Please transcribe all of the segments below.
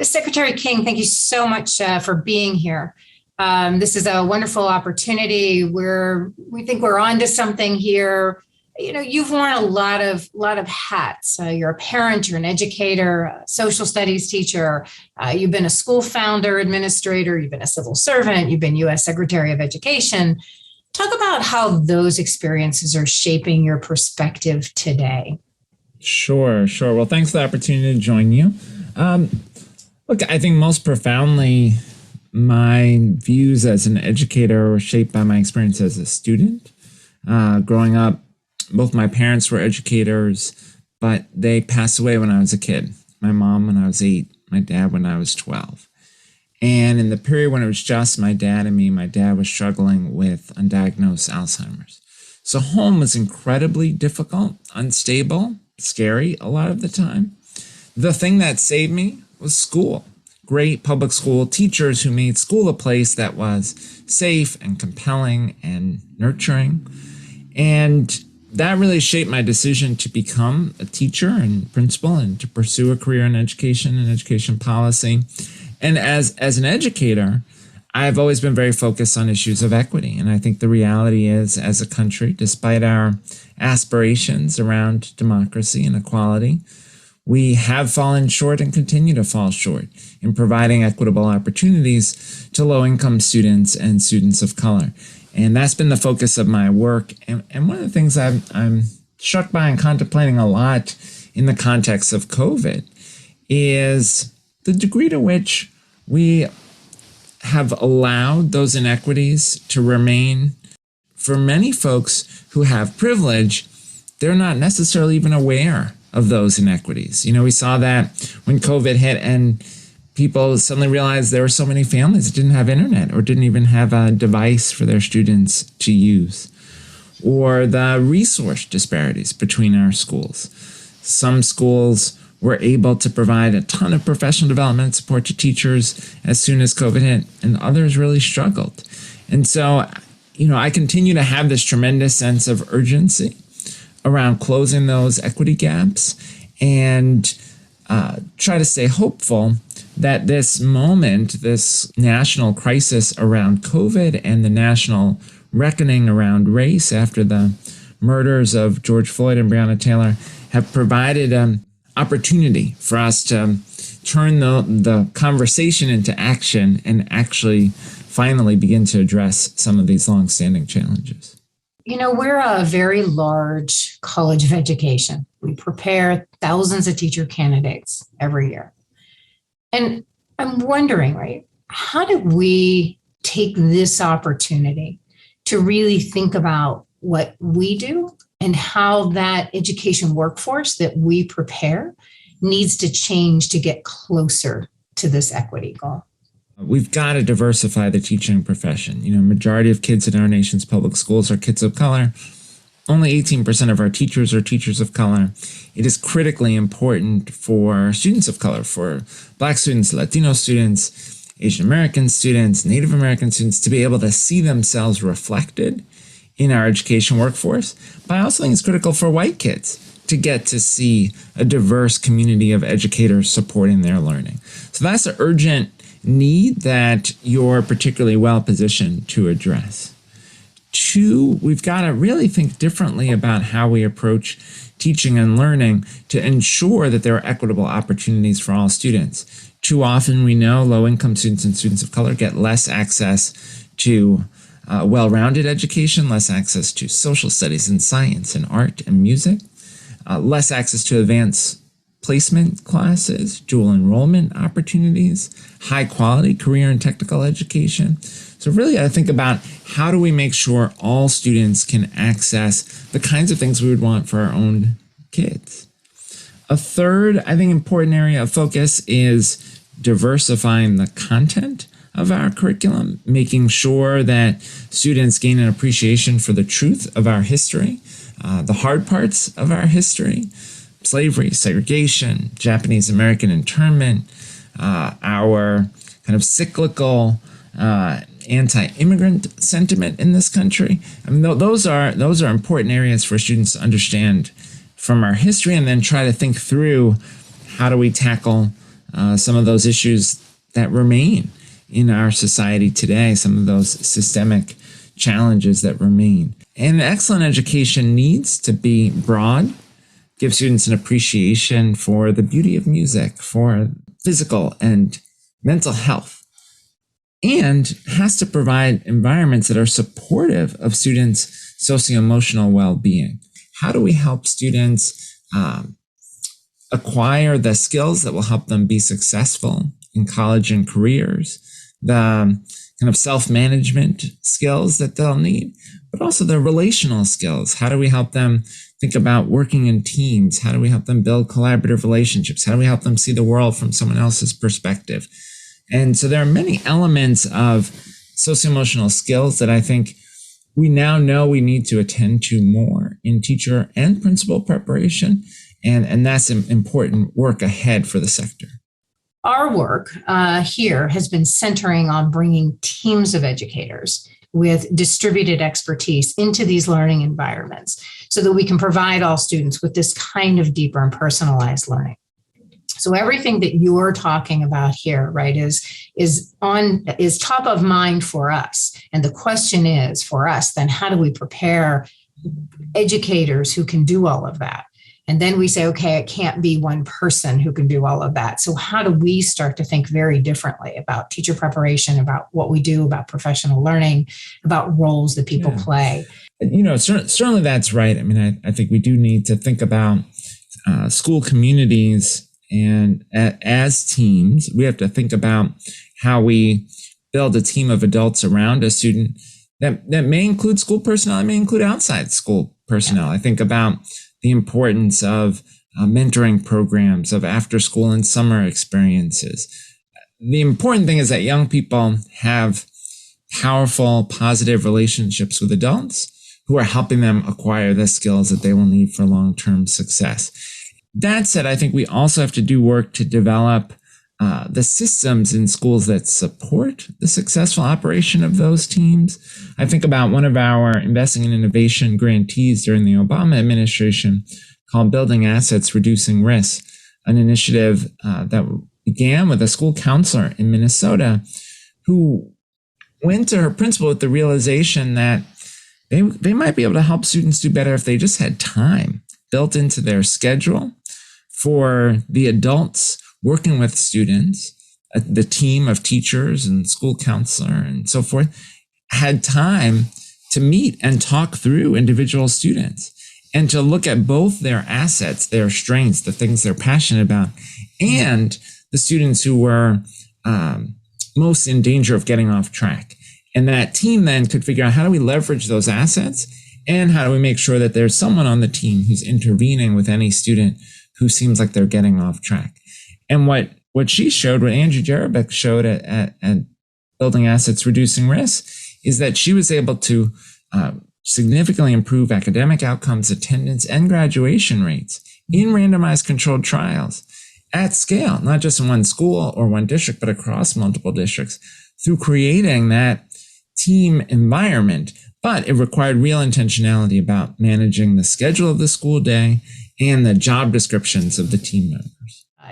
Secretary King, thank you so much for being here. This is a wonderful opportunity. We think we're onto something here. You know, you've worn a lot of hats. You're a parent, you're an educator, a social studies teacher. You've been a school founder, administrator. You've been a civil servant. You've been U.S. Secretary of Education. Talk about how those experiences are shaping your perspective today. Sure. Well, thanks for the opportunity to join you. Look, I think most profoundly, my views as an educator were shaped by my experience as a student. Growing up, both my parents were educators, but they passed away when I was a kid. My mom when I was 8, my dad when I was 12. And in the period when it was just my dad and me, my dad was struggling with undiagnosed Alzheimer's. So home was incredibly difficult, unstable, scary a lot of the time. The thing that saved me was school. Great public school teachers who made school a place that was safe and compelling and nurturing. And that really shaped my decision to become a teacher and principal and to pursue a career in education and education policy. And as an educator, I've always been very focused on issues of equity. And I think the reality is, as a country, despite our aspirations around democracy and equality, we have fallen short and continue to fall short in providing equitable opportunities to low-income students and students of color. And that's been the focus of my work. And one of the things I'm struck by and contemplating a lot in the context of COVID is the degree to which we have allowed those inequities to remain. For many folks who have privilege, they're not necessarily even aware of those inequities. You know, we saw that when COVID hit and people suddenly realized there were so many families that didn't have internet or didn't even have a device for their students to use. Or the resource disparities between our schools. Some schools were able to provide a ton of professional development support to teachers as soon as COVID hit, and others really struggled. And so, you know, I continue to have this tremendous sense of urgency around closing those equity gaps and try to stay hopeful that this moment, this national crisis around COVID and the national reckoning around race after the murders of George Floyd and Breonna Taylor have provided an opportunity for us to turn the conversation into action and actually finally begin to address some of these longstanding challenges. You know, we're a very large college of education. We prepare thousands of teacher candidates every year. And I'm wondering, right, how do we take this opportunity to really think about what we do and how that education workforce that we prepare needs to change to get closer to this equity goal? We've got to diversify the teaching profession. You know, majority of kids in our nation's public schools are kids of color. Only 18% of our teachers are teachers of color. It is critically important for students of color, for Black students, Latino students, Asian American students, Native American students, to be able to see themselves reflected in our education workforce. But I also think it's critical for white kids to get to see a diverse community of educators supporting their learning. So that's an urgent need that you're particularly well positioned to address. 2, we've got to really think differently about how we approach teaching and learning to ensure that there are equitable opportunities for all students. Too often we know low-income students and students of color get less access to well-rounded education, less access to social studies and science and art and music, less access to advanced placement classes, dual enrollment opportunities, high quality career and technical education. So really I think about how do we make sure all students can access the kinds of things we would want for our own kids. A third, I think, important area of focus is diversifying the content of our curriculum, making sure that students gain an appreciation for the truth of our history, the hard parts of our history, slavery, segregation, Japanese American internment, our kind of cyclical anti-immigrant sentiment in this country. I mean, those are important areas for students to understand from our history, and then try to think through how do we tackle some of those issues that remain in our society today, some of those systemic challenges that remain. And excellent education needs to be broad, give students an appreciation for the beauty of music, for physical and mental health, and has to provide environments that are supportive of students' socio-emotional well-being. How do we help students acquire the skills that will help them be successful in college and careers, the kind of self-management skills that they'll need, but also the relational skills? How do we help them think about working in teams? How do we help them build collaborative relationships? How do we help them see the world from someone else's perspective? And so there are many elements of socio-emotional skills that I think we now know we need to attend to more in teacher and principal preparation. And that's important work ahead for the sector. Our work here has been centering on bringing teams of educators with distributed expertise into these learning environments so that we can provide all students with this kind of deeper and personalized learning. So everything that you're talking about here, right, is top of mind for us. And the question is for us, then how do we prepare educators who can do all of that? And then we say, okay, it can't be one person who can do all of that. So how do we start to think very differently about teacher preparation, about what we do, about professional learning, about roles that people play? Certainly that's right. I mean, I think we do need to think about school communities, and as teams, we have to think about how we build a team of adults around a student that may include school personnel, it may include outside school personnel. I think about the importance of mentoring programs, of after school and summer experiences. The important thing is that young people have powerful, positive relationships with adults who are helping them acquire the skills that they will need for long-term success. That said, I think we also have to do work to develop the systems in schools that support the successful operation of those teams. I think about one of our Investing in Innovation grantees during the Obama administration called Building Assets, Reducing Risk, an initiative that began with a school counselor in Minnesota who went to her principal with the realization that they might be able to help students do better if they just had time built into their schedule for the adults working with students, the team of teachers and school counselor and so forth, had time to meet and talk through individual students and to look at both their assets, their strengths, the things they're passionate about, and the students who were most in danger of getting off track. And that team then could figure out, how do we leverage those assets, and how do we make sure that there's someone on the team who's intervening with any student who seems like they're getting off track. And what she showed, what Angie Jerebick showed at Building Assets, Reducing Risk, is that she was able to significantly improve academic outcomes, attendance, and graduation rates in randomized controlled trials at scale, not just in one school or one district, but across multiple districts, through creating that team environment. But it required real intentionality about managing the schedule of the school day and the job descriptions of the team members.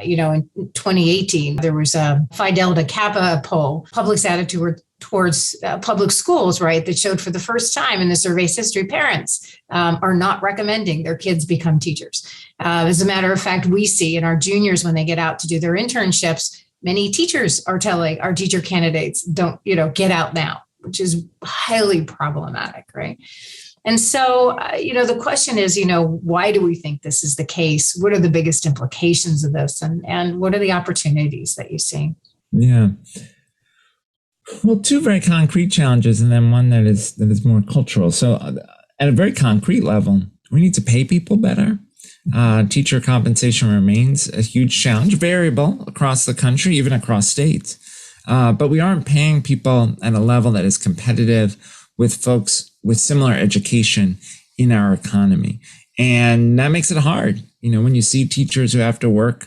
In 2018, there was a Phi Delta Kappa poll, public's attitude towards public schools, right, that showed for the first time in the survey's history, parents are not recommending their kids become teachers. As a matter of fact, we see in our juniors when they get out to do their internships, many teachers are telling our teacher candidates, don't, get out now, which is highly problematic, right? And so, the question is, why do we think this is the case? What are the biggest implications of this? And what are the opportunities that you see? Yeah. Well, two very concrete challenges, and then one that is more cultural. So at a very concrete level, we need to pay people better. Teacher compensation remains a huge challenge, variable across the country, even across states. But we aren't paying people at a level that is competitive with folks with similar education in our economy. And that makes it hard. When you see teachers who have to work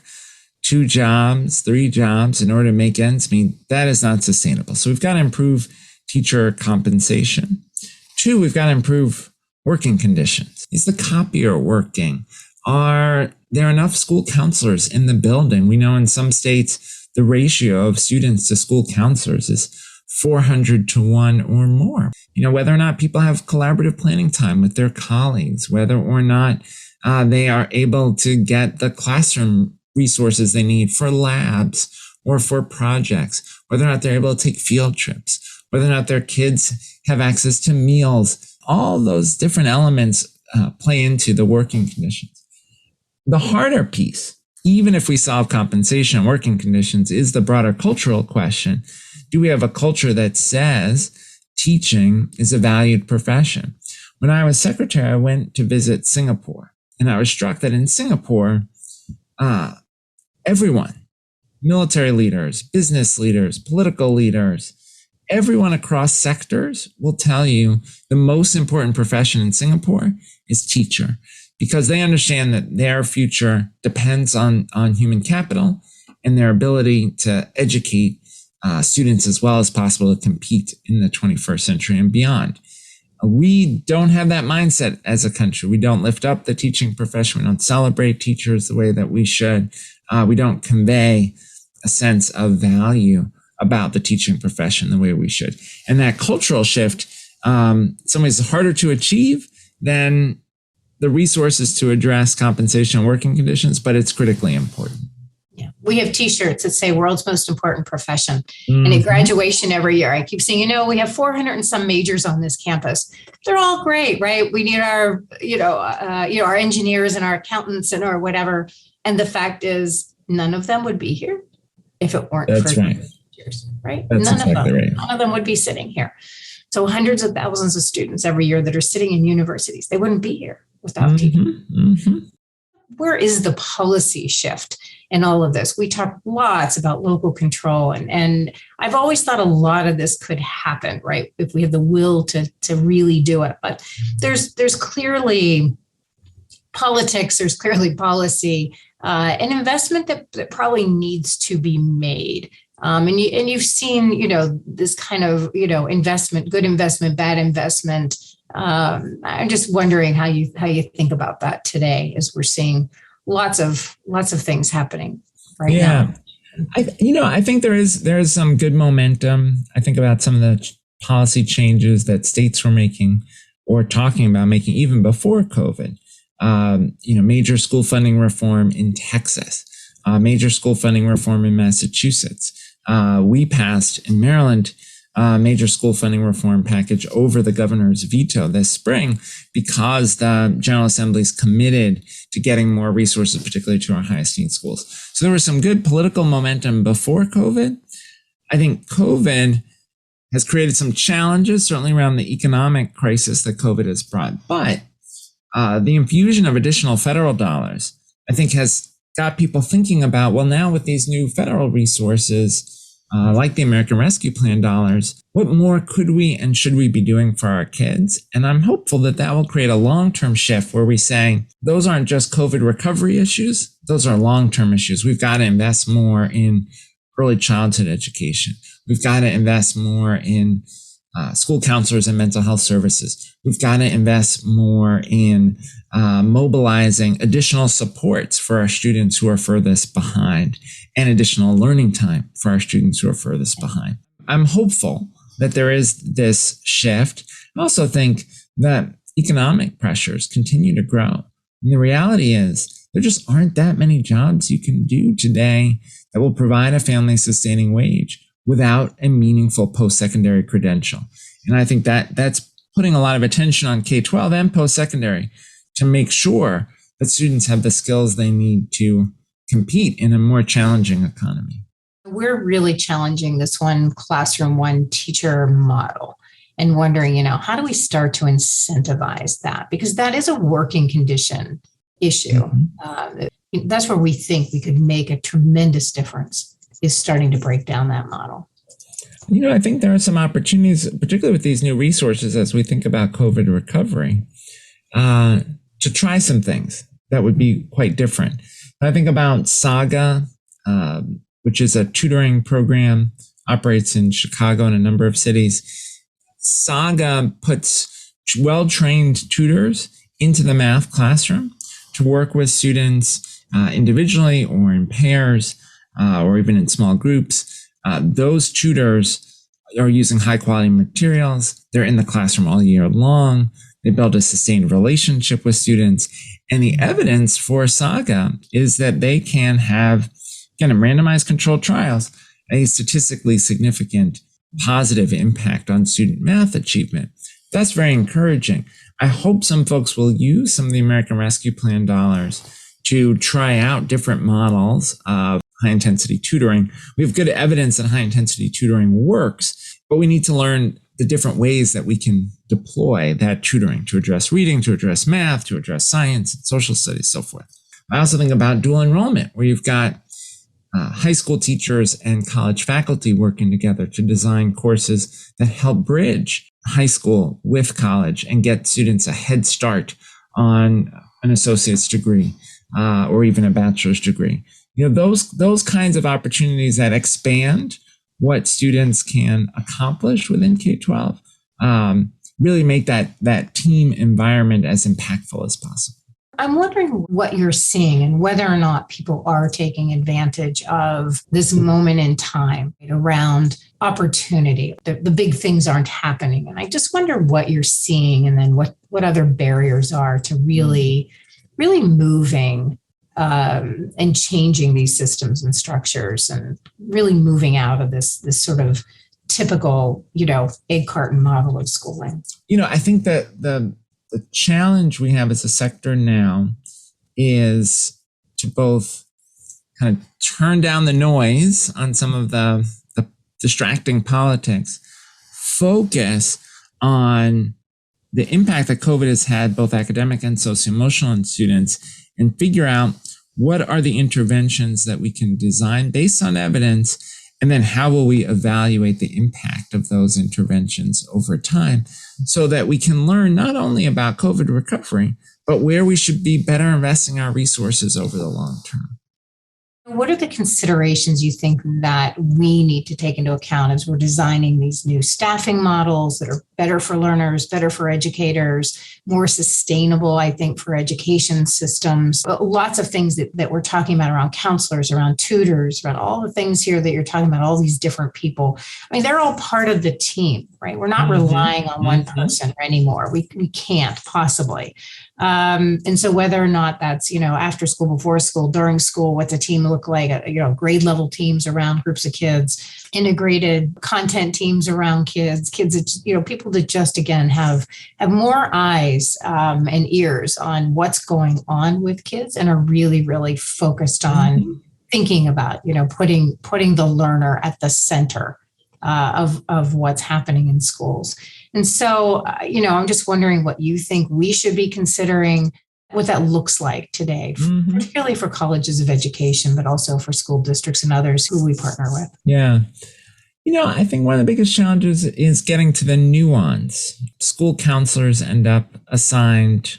2 jobs, 3 jobs in order to make ends meet, that is not sustainable. So we've got to improve teacher compensation. 2, we've got to improve working conditions. Is the copier working? Are there are enough school counselors in the building? We know in some states, the ratio of students to school counselors is 400 to 1 or more. Whether or not people have collaborative planning time with their colleagues, whether or not they are able to get the classroom resources they need for labs or for projects, whether or not they're able to take field trips, whether or not their kids have access to meals. All those different elements play into the working conditions. The harder piece, even if we solve compensation and working conditions, is the broader cultural question. Do we have a culture that says teaching is a valued profession? When I was secretary, I went to visit Singapore, and I was struck that in Singapore, everyone, military leaders, business leaders, political leaders, everyone across sectors will tell you the most important profession in Singapore is teacher, because they understand that their future depends on human capital and their ability to educate students as well as possible to compete in the 21st century and beyond. We don't have that mindset as a country. We don't lift up the teaching profession. We don't celebrate teachers the way that we should. We don't convey a sense of value about the teaching profession the way we should. And that cultural shift, in some ways, is harder to achieve than the resources to address compensation and working conditions, but it's critically important. Yeah. We have t-shirts that say world's most important profession. And at graduation every year, I keep saying, we have 400 and some majors on this campus. They're all great, right? We need our, our engineers and our accountants and our whatever. And the fact is, none of them would be here if it weren't for teachers, right? That's None exactly of them. Right. None of them would be sitting here. So hundreds of thousands of students every year that are sitting in universities, they wouldn't be here without teaching. Where is the policy shift in all of this? We talk lots about local control, and I've always thought a lot of this could happen, right? If we have the will to really do it. But there's clearly politics, there's clearly policy, an investment that probably needs to be made. And you've seen, this kind of, investment, good investment, bad investment. I'm just wondering how you think about that today, as we're seeing lots of things happening right now. I think there is some good momentum. I think about some of the policy changes that states were making or talking about making even before COVID. Major school funding reform in Texas, major school funding reform in Massachusetts. We passed in Maryland major school funding reform package over the governor's veto this spring because the General Assembly is committed to getting more resources, particularly to our highest need schools. So there was some good political momentum before COVID. I think COVID has created some challenges, certainly around the economic crisis that COVID has brought. But the infusion of additional federal dollars, I think, has got people thinking about, well, now with these new federal resources, like the American Rescue Plan dollars, what more could we and should we be doing for our kids? And I'm hopeful that that will create a long-term shift where we say, those aren't just COVID recovery issues, those are long-term issues. We've got to invest more in early childhood education. We've got to invest more in school counselors and mental health services. We've got to invest more in mobilizing additional supports for our students who are furthest behind and additional learning time for our students who are furthest behind. I'm hopeful that there is this shift. I also think that economic pressures continue to grow. And the reality is there just aren't that many jobs you can do today that will provide a family sustaining wage without a meaningful post-secondary credential. And I think that that's putting a lot of attention on K-12 and post-secondary to make sure that students have the skills they need to compete in a more challenging economy. We're really challenging this one classroom, one teacher model and wondering, how do we start to incentivize that? Because that is a working condition issue. That's where we think we could make a tremendous difference, is starting to break down that model. I think there are some opportunities, particularly with these new resources, as we think about COVID recovery, to try some things that would be quite different. I think about Saga, which is a tutoring program, operates in Chicago and a number of cities. Saga puts well-trained tutors into the math classroom to work with students individually or in pairs or even in small groups. Those tutors are using high quality materials. They're in the classroom all year long. They build a sustained relationship with students. And the evidence for Saga is that they can have, again, in randomized controlled trials, a statistically significant positive impact on student math achievement. That's very encouraging. I hope some folks will use some of the American Rescue Plan dollars to try out different models of high intensity tutoring. We have good evidence that high intensity tutoring works, but we need to learn the different ways that we can deploy that tutoring to address reading, to address math, to address science, and social studies, so forth. I also think about dual enrollment, where you've got high school teachers and college faculty working together to design courses that help bridge high school with college and get students a head start on an associate's degree or even a bachelor's degree. Those kinds of opportunities that expand what students can accomplish within K-12 really make that team environment as impactful as possible. I'm wondering what you're seeing and whether or not people are taking advantage of this moment in time around opportunity. The big things aren't happening. And I just wonder what you're seeing and then what other barriers are to really moving and changing these systems and structures and really moving out of this sort of typical, egg carton model of schooling. I think that the challenge we have as a sector now is to both kind of turn down the noise on some of the distracting politics, focus on the impact that COVID has had, both academic and socio-emotional on students, and figure out what are the interventions that we can design based on evidence, and then how will we evaluate the impact of those interventions over time so that we can learn not only about COVID recovery, but where we should be better investing our resources over the long term. What are the considerations you think that we need to take into account as we're designing these new staffing models that are better for learners, better for educators, more sustainable, I think, for education systems? Lots of things that we're talking about around counselors, around tutors, around all the things here that you're talking about, all these different people. I mean, they're all part of the team, right? We're not relying on one person anymore. We can't possibly. And so whether or not that's, after school, before school, during school, what's a team look like, grade level teams around groups of kids, integrated content teams around kids, that, people that just, again, have more eyes and ears on what's going on with kids and are really, really focused on thinking about, putting the learner at the center of what's happening in schools. And so, I'm just wondering what you think we should be considering, what that looks like today, particularly for colleges of education, but also for school districts and others who we partner with. Yeah. I think one of the biggest challenges is getting to the nuance. School counselors end up assigned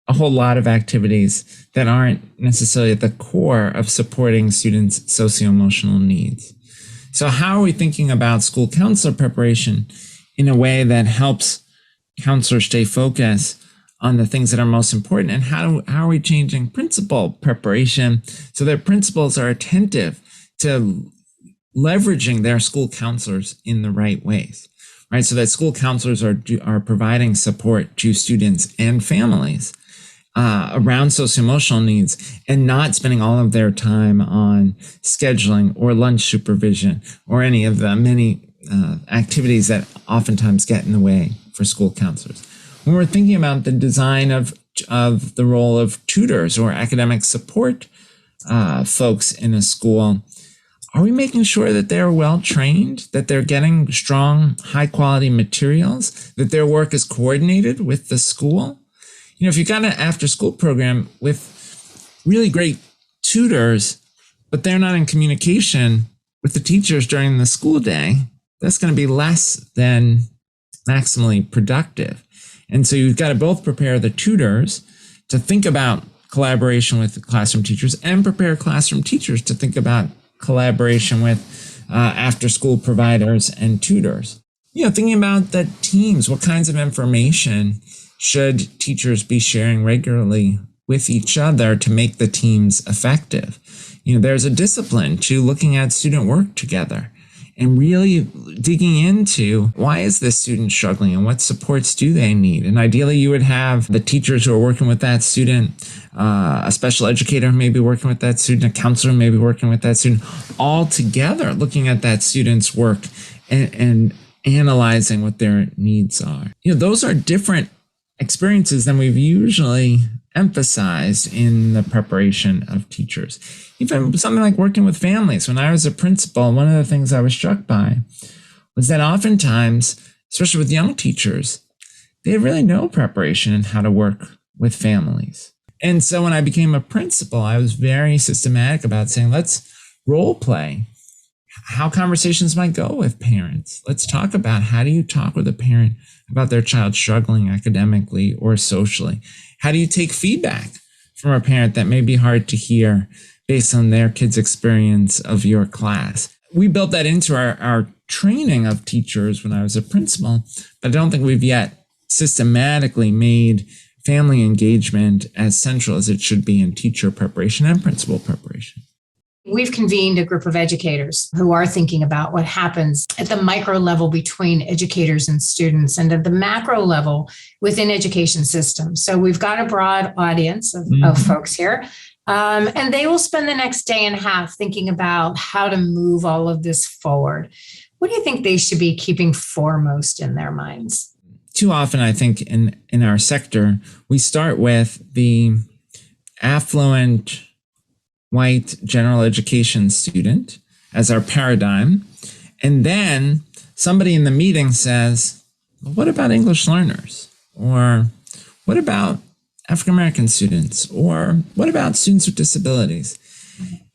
a whole lot of activities that aren't necessarily at the core of supporting students' socio-emotional needs. So how are we thinking about school counselor preparation in a way that helps counselors stay focused on the things that are most important? And how are we changing principal preparation so that principals are attentive to leveraging their school counselors in the right ways, right? So that school counselors are providing support to students and families around socio-emotional needs and not spending all of their time on scheduling or lunch supervision or any of the many activities that oftentimes get in the way for school counselors. When we're thinking about the design of the role of tutors or academic support folks in a school, are we making sure that they're well trained, that they're getting strong, high quality materials, that their work is coordinated with the school? If you've got an after school program with really great tutors, but they're not in communication with the teachers during the school day, that's going to be less than maximally productive. And so you've got to both prepare the tutors to think about collaboration with the classroom teachers and prepare classroom teachers to think about collaboration with after school providers and tutors. Thinking about the teams, what kinds of information should teachers be sharing regularly with each other to make the teams effective. There's a discipline to looking at student work together and really digging into why is this student struggling and what supports do they need. And ideally, you would have the teachers who are working with that student, a special educator who may be working with that student, a counselor who may be working with that student, all together looking at that student's work and analyzing what their needs are. Those are different experiences than we've usually emphasized in the preparation of teachers. Even something like working with families. When I was a principal, one of the things I was struck by was that oftentimes, especially with young teachers, they have really no preparation in how to work with families. And so when I became a principal, I was very systematic about saying, let's role play how conversations might go with parents. Let's talk about how do you talk with a parent about their child struggling academically or socially? How do you take feedback from a parent that may be hard to hear based on their kid's experience of your class? We built that into our training of teachers when I was a principal, but I don't think we've yet systematically made family engagement as central as it should be in teacher preparation and principal preparation. We've convened a group of educators who are thinking about what happens at the micro level between educators and students and at the macro level within education systems. So we've got a broad audience of folks here, and they will spend the next day and a half thinking about how to move all of this forward. What do you think they should be keeping foremost in their minds? Too often, I think in our sector, we start with the affluent white general education student as our paradigm. And then somebody in the meeting says, well, what about English learners? Or what about African-American students? Or what about students with disabilities?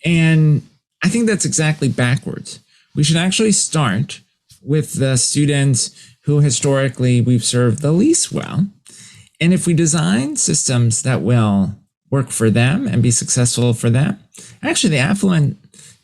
And I think that's exactly backwards. We should actually start with the students who historically we've served the least well. And if we design systems that will work for them and be successful for them, actually the affluent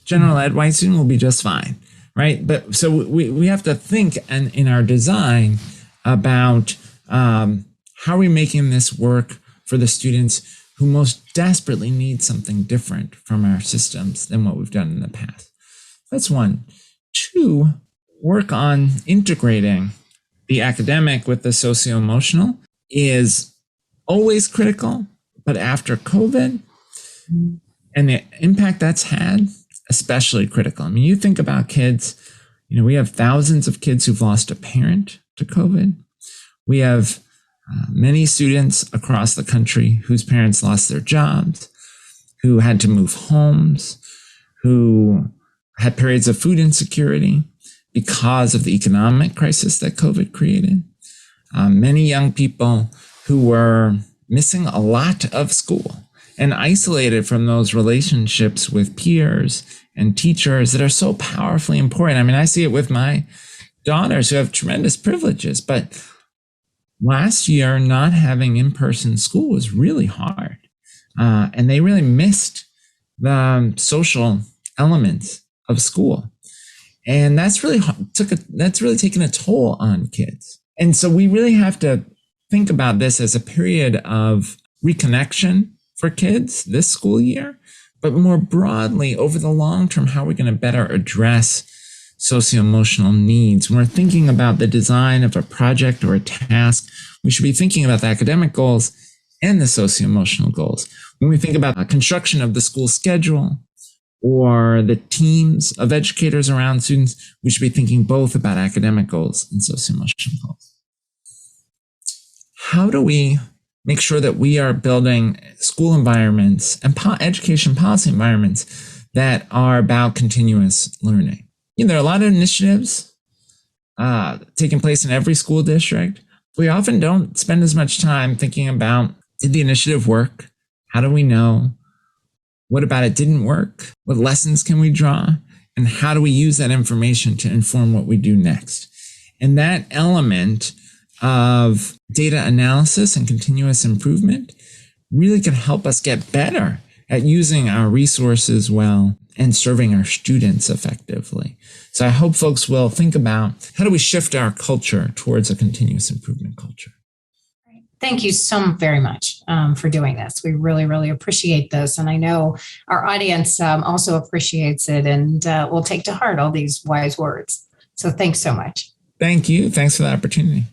general ed white student will be just fine, right? But so we have to think in our design about how are we making this work for the students who most desperately need something different from our systems than what we've done in the past. That's one. Two, work on integrating the academic with the socio-emotional is always critical. But after COVID and the impact that's had, especially critical. I mean, you think about kids, we have thousands of kids who've lost a parent to COVID. We have many students across the country whose parents lost their jobs, who had to move homes, who had periods of food insecurity because of the economic crisis that COVID created. Many young people who were missing a lot of school and isolated from those relationships with peers and teachers that are so powerfully important. I mean, I see it with my daughters who have tremendous privileges, but last year not having in-person school was really hard. And they really missed the social elements of school. And that's really taken a toll on kids. And so we really have to think about this as a period of reconnection for kids this school year, but more broadly over the long term, how we're going to better address socio-emotional needs. When we're thinking about the design of a project or a task, we should be thinking about the academic goals and the socio-emotional goals. When we think about the construction of the school schedule or the teams of educators around students, we should be thinking both about academic goals and socio-emotional goals. How do we make sure that we are building school environments and education policy environments that are about continuous learning? There are a lot of initiatives taking place in every school district. We often don't spend as much time thinking about, did the initiative work? How do we know? What about it didn't work? What lessons can we draw? And how do we use that information to inform what we do next? And that element of data analysis and continuous improvement really can help us get better at using our resources well and serving our students effectively. So I hope folks will think about how do we shift our culture towards a continuous improvement culture. Thank you so very much for doing this. We really, really appreciate this. And I know our audience also appreciates it and will take to heart all these wise words. So thanks so much. Thank you. Thanks for the opportunity.